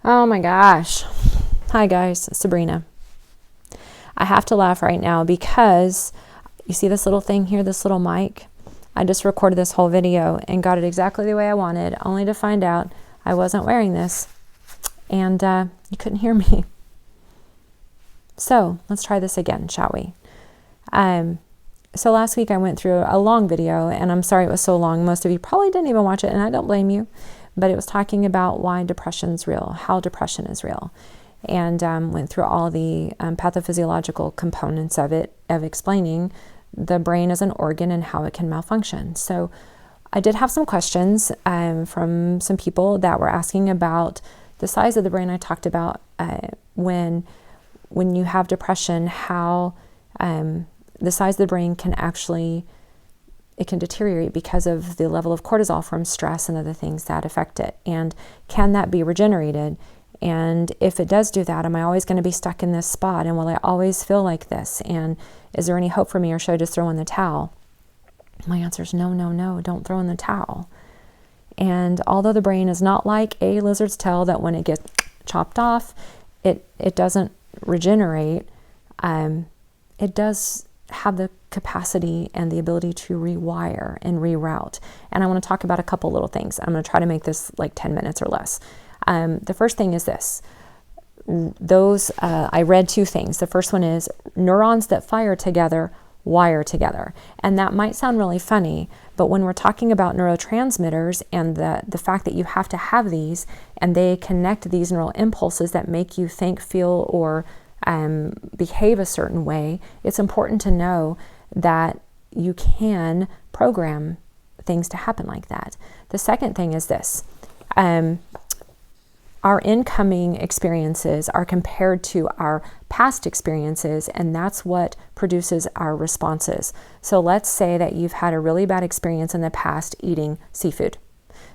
Oh my gosh. Hi guys, Sabrina. I have to laugh right now because you see this little thing here, this little mic? I just recorded this whole video and got it exactly the way I wanted, only to find out I wasn't wearing this and you couldn't hear me. So let's try this again, shall we? So last week I went through a long video, and I'm sorry it was so long. Most of you probably didn't even watch it, and I don't blame you. But it was talking about why depression's real, how depression is real, and went through all the pathophysiological components of it, of explaining the brain as an organ and how it can malfunction. So I did have some questions from some people that were asking about the size of the brain. I talked about when you have depression, how the size of the brain can actually, it can deteriorate because of the level of cortisol from stress and other things that affect it. And can that be regenerated? And if it does do that, am I always going to be stuck in this spot? And will I always feel like this? And is there any hope for me, or should I just throw in the towel? My answer is no, no, no, don't throw in the towel. And although the brain is not like a lizard's tail that when it gets chopped off, it doesn't regenerate, it does have the capacity and the ability to rewire and reroute. And I want to talk about a couple little things. I'm going to try to make this like 10 minutes or less. The first thing is this. I read two things. The first one is neurons that fire together wire together. And that might sound really funny, but when we're talking about neurotransmitters and the fact that you have to have these and they connect these neural impulses that make you think, feel, or behave a certain way, it's important to know that you can program things to happen like that. The second thing is this. Our incoming experiences are compared to our past experiences, and that's what produces our responses. So let's say that you've had a really bad experience in the past eating seafood.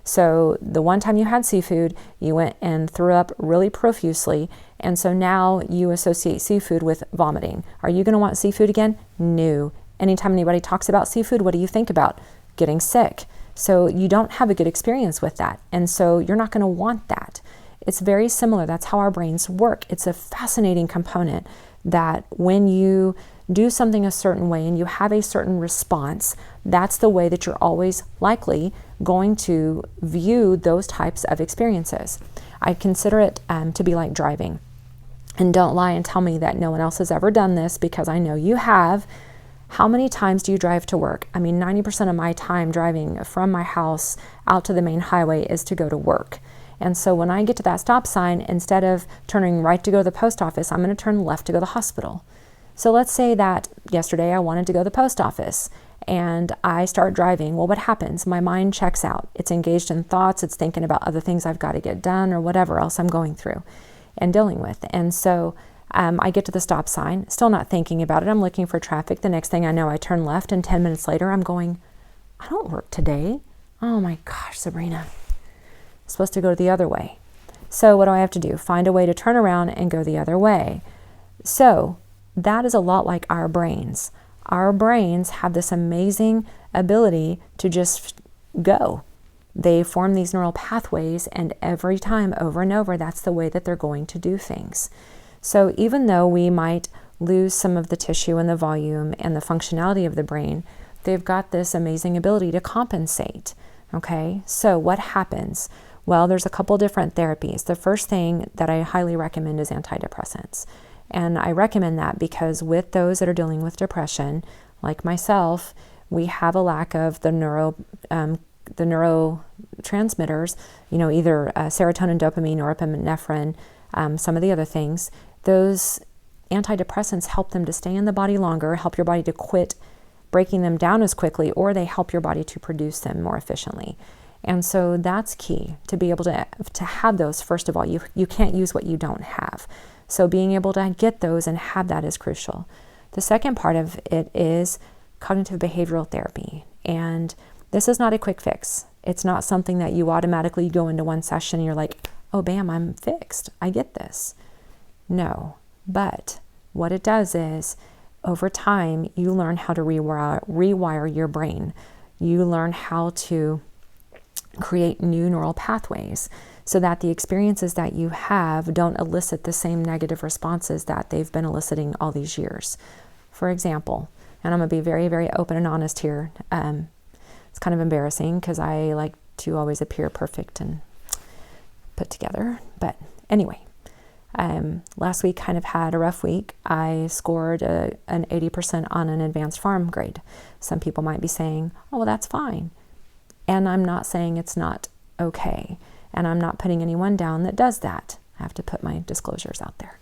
So the one time you had seafood, you went and threw up really profusely, and so now you associate seafood with vomiting. Are you going to want seafood again? No. Anytime anybody talks about seafood, what do you think about? Getting sick. So you don't have a good experience with that, and so you're not going to want that. It's very similar. That's how our brains work. It's a fascinating component that when you do something a certain way and you have a certain response, that's the way that you're always likely going to view those types of experiences. I consider it to be like driving. And don't lie and tell me that no one else has ever done this, because I know you have. How many times do you drive to work? I mean, 90% of my time driving from my house out to the main highway is to go to work. And so when I get to that stop sign, instead of turning right to go to the post office, I'm going to turn left to go to the hospital. So let's say that yesterday I wanted to go to the post office and I start driving. Well, what happens? My mind checks out. It's engaged in thoughts. It's thinking about other things I've got to get done or whatever else I'm going through and dealing with. And so I get to the stop sign, still not thinking about it. I'm looking for traffic. The next thing I know, I turn left, and 10 minutes later, I'm going, I don't work today. Oh my gosh, Sabrina. I'm supposed to go the other way. So what do I have to do? Find a way to turn around and go the other way. So that is a lot like our brains. Our brains have this amazing ability to just go. They form these neural pathways, and every time, over and over, that's the way that they're going to do things. So even though we might lose some of the tissue and the volume and the functionality of the brain, they've got this amazing ability to compensate. Okay, so what happens? Well, there's a couple different therapies. The first thing that I highly recommend is antidepressants. And I recommend that because with those that are dealing with depression, like myself, we have a lack of the neurotransmitters, either serotonin, dopamine, norepinephrine, some of the other things. Those antidepressants help them to stay in the body longer, help your body to quit breaking them down as quickly, or they help your body to produce them more efficiently. And so that's key, to be able to have those. First of all, you can't use what you don't have. So being able to get those and have that is crucial. The second part of it is cognitive behavioral therapy. And this is not a quick fix. It's not something that you automatically go into one session and you're like, oh, bam, I'm fixed. I get this. No. But what it does is, over time, you learn how to rewire your brain. You learn how to create new neural pathways. so that the experiences that you have don't elicit the same negative responses that they've been eliciting all these years. For example, and I'm going to be very, very open and honest here. It's kind of embarrassing because I like to always appear perfect and put together. But anyway, last week kind of had a rough week. I scored an 80% on an advanced pharm grade. Some people might be saying, oh, well, that's fine. And I'm not saying it's not okay. And I'm not putting anyone down that does that. I have to put my disclosures out there.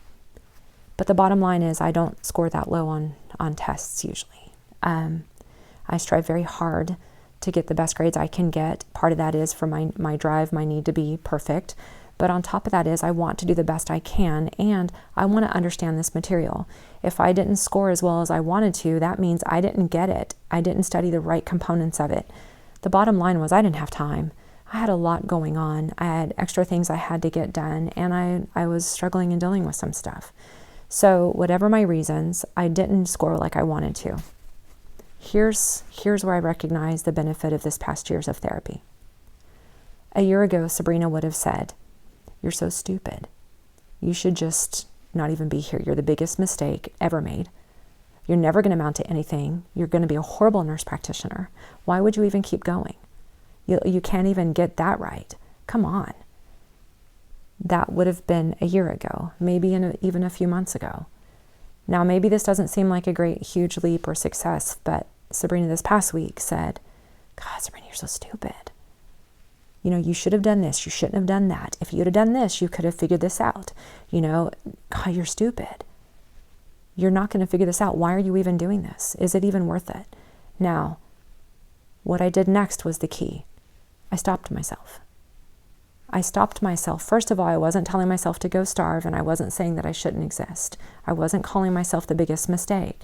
But the bottom line is I don't score that low on tests usually. I strive very hard to get the best grades I can get. Part of that is for my drive, my need to be perfect. But on top of that is I want to do the best I can, and I want to understand this material. If I didn't score as well as I wanted to, that means I didn't get it. I didn't study the right components of it. The bottom line was I didn't have time. I had a lot going on. I had extra things I had to get done, and I was struggling and dealing with some stuff. So whatever my reasons, I didn't score like I wanted to. Here's where I recognize the benefit of this past years of therapy. A year ago, Sabrina would have said, "You're so stupid. You should just not even be here. You're the biggest mistake ever made. You're never going to amount to anything. You're going to be a horrible nurse practitioner. Why would you even keep going? You can't even get that right. Come on." That would have been a year ago, maybe even a few months ago. Now, maybe this doesn't seem like a great, huge leap or success, but Sabrina this past week said, "God, Sabrina, you're so stupid. You should have done this. You shouldn't have done that. If you'd have done this, you could have figured this out. God, you're stupid. You're not going to figure this out. Why are you even doing this? Is it even worth it?" Now, what I did next was the key. I stopped myself. First of all, I wasn't telling myself to go starve, and I wasn't saying that I shouldn't exist. I wasn't calling myself the biggest mistake.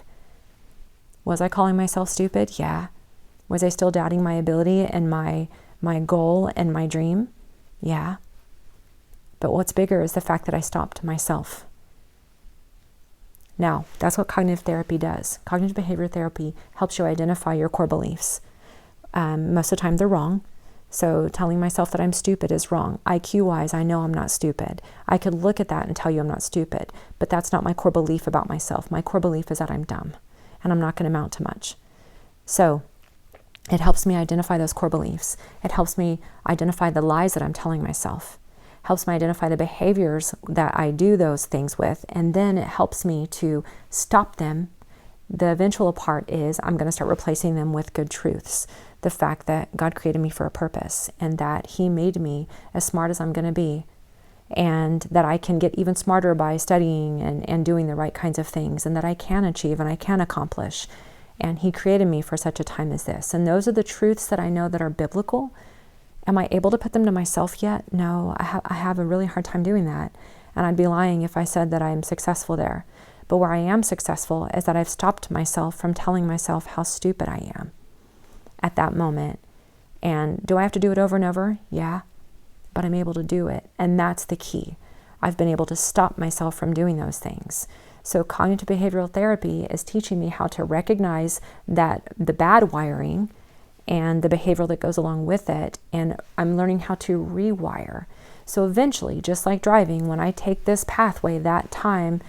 Was I calling myself stupid? Yeah. Was I still doubting my ability and my goal and my dream? Yeah. But what's bigger is the fact that I stopped myself. Now, that's what cognitive therapy does. Cognitive behavior therapy helps you identify your core beliefs. Most of the time they're wrong. So telling myself that I'm stupid is wrong. IQ-wise, I know I'm not stupid. I could look at that and tell you I'm not stupid, but that's not my core belief about myself. My core belief is that I'm dumb and I'm not going to amount to much. So it helps me identify those core beliefs. It helps me identify the lies that I'm telling myself. Helps me identify the behaviors that I do those things with, and then it helps me to stop them. The eventual part is I'm going to start replacing them with good truths. The fact that God created me for a purpose, and that He made me as smart as I'm going to be, and that I can get even smarter by studying and doing the right kinds of things, and that I can achieve and I can accomplish. And He created me for such a time as this. And those are the truths that I know that are biblical. Am I able to put them to myself yet? No, I have a really hard time doing that. And I'd be lying if I said that I'm successful there. But where I am successful is that I've stopped myself from telling myself how stupid I am at that moment. And do I have to do it over and over? Yeah, but I'm able to do it. And that's the key. I've been able to stop myself from doing those things. So cognitive behavioral therapy is teaching me how to recognize that the bad wiring and the behavioral that goes along with it. And I'm learning how to rewire. So eventually, just like driving, when I take this pathway that time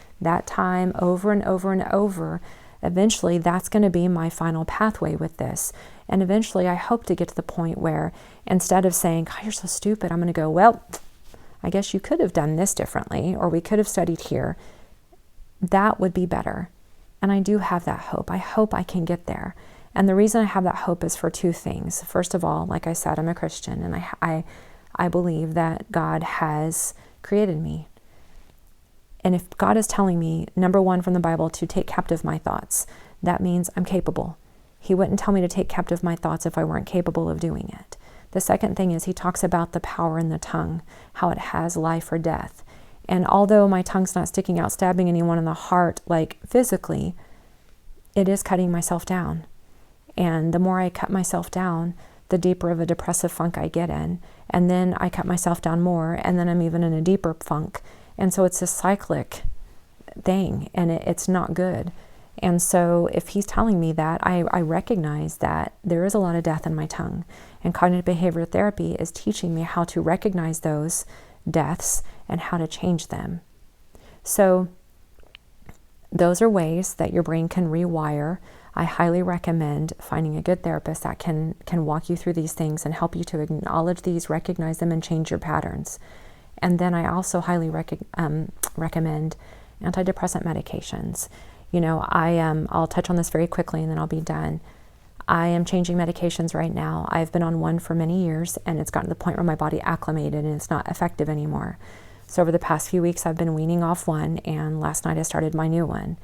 over and over and over, eventually that's going to be my final pathway with this. And eventually I hope to get to the point where instead of saying, "God, you're so stupid," I'm going to go, "Well, I guess you could have done this differently, or we could have studied here." That would be better. And I do have that hope. I hope I can get there. And the reason I have that hope is for two things. First of all, like I said, I'm a Christian, and I believe that God has created me. And if God is telling me, number one from the Bible, to take captive my thoughts, that means I'm capable. He wouldn't tell me to take captive my thoughts if I weren't capable of doing it. The second thing is He talks about the power in the tongue, how it has life or death. And although my tongue's not sticking out, stabbing anyone in the heart, like physically, it is cutting myself down. And the more I cut myself down, the deeper of a depressive funk I get in. And then I cut myself down more, and then I'm even in a deeper funk. And so it's a cyclic thing, and it's not good. And so if he's telling me that, I recognize that there is a lot of death in my tongue. And cognitive behavioral therapy is teaching me how to recognize those deaths and how to change them. So those are ways that your brain can rewire. I highly recommend finding a good therapist that can walk you through these things and help you to acknowledge these, recognize them, and change your patterns. And then I also highly recommend antidepressant medications. You know, I'll touch on this very quickly and then I'll be done. I am changing medications right now. I've been on one for many years and it's gotten to the point where my body acclimated and it's not effective anymore. So over the past few weeks, I've been weaning off one, and last night I started my new one.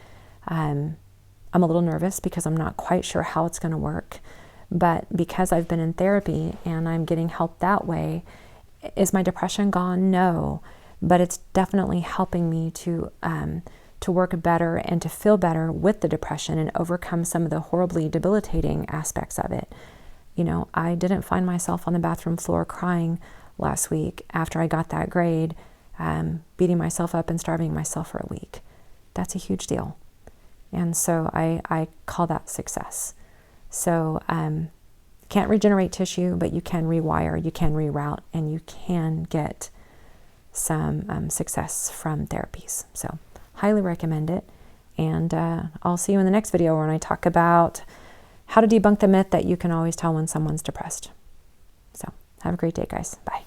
I'm a little nervous because I'm not quite sure how it's going to work, but because I've been in therapy and I'm getting help that way, is my depression gone? No, but it's definitely helping me to work better and to feel better with the depression and overcome some of the horribly debilitating aspects of it. You know, I didn't find myself on the bathroom floor crying last week after I got that grade, beating myself up and starving myself for a week. That's a huge deal. And so I call that success. So can't regenerate tissue, but you can rewire, you can reroute, and you can get some success from therapies. So highly recommend it. And I'll see you in the next video when I talk about how to debunk the myth that you can always tell when someone's depressed. So have a great day, guys. Bye.